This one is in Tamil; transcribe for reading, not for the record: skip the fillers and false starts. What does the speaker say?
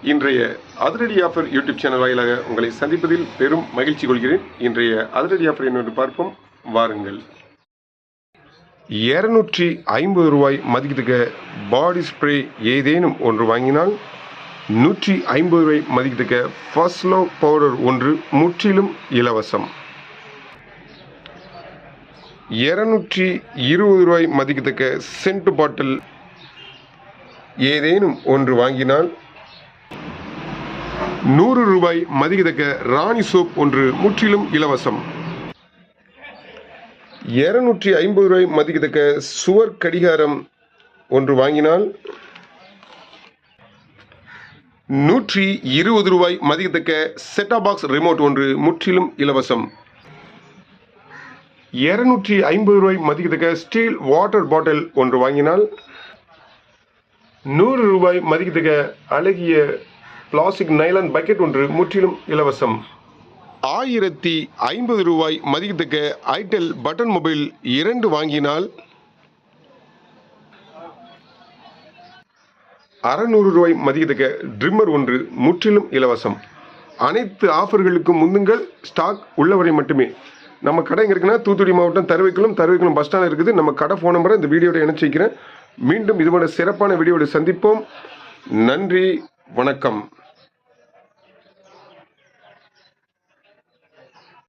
இன்றைய அதிரடி ஆஃபர் யூடியூப் சேனல் வாயிலாக உங்களை சந்திப்பதில் பெரும் மகிழ்ச்சி கொள்கிறேன். இன்றைய அதிரடி ஆஃபர் என்னவென்று பார்ப்போம், வாருங்கள். 250 ரூபாய் மதிக்கத்தக்க பாடி ஸ்ப்ரே ஏதேனும் ஒன்று வாங்கினால் 150 ரூபாய் மதிக்கத்தக்க ஃபர்ஸ்ட்லோ பவுடர் ஒன்று முற்றிலும் இலவசம். 220 ரூபாய் மதிக்கத்தக்க சென்ட் பாட்டில் ஏதேனும் ஒன்று வாங்கினால் 100 ரூபாய் மதிக்கத்தக்க ராணி சோப் ஒன்று முற்றிலும் இலவசம். 250 ரூபாய் மதிக்கத்தக்க சுவர் கடிகாரம் ஒன்று வாங்கினால் 120 ரூபாய் மதிக்கத்தக்க செட்டாப் பாக்ஸ் ரிமோட் ஒன்று முற்றிலும் இலவசம். 250 ரூபாய் மதிக்கத்தக்க ஸ்டீல் வாட்டர் பாட்டில் ஒன்று வாங்கினால் 100 ரூபாய் மதிக்கத்தக்க அழகிய பிளாஸ்டிக் நைலான் பக்கெட் ஒன்று முற்றிலும் இலவசம். 1050 ரூபாய் மதிக்கத்தக்க ஐடெல் பட்டன் மொபைல் 2 வாங்கினால் 600 ரூபாய் மதிக்கத்தக்க ட்ரிம்மர் ஒன்று முற்றிலும் இலவசம். அனைத்து ஆஃபர்களுக்கும் முந்துங்கள், ஸ்டாக் உள்ளவரை மட்டுமே. நம்ம கடை எங்கே இருக்குன்னா தூத்துக்குடி மாவட்டம் தருவைக்குளம் பஸ் ஸ்டாண்ட் இருக்குது. நம்ம கடை ஃபோன் நம்பரை இந்த வீடியோட இணைச்சி வைக்கிறேன். மீண்டும் இதுபோல சிறப்பான வீடியோட சந்திப்போம். நன்றி, வணக்கம்.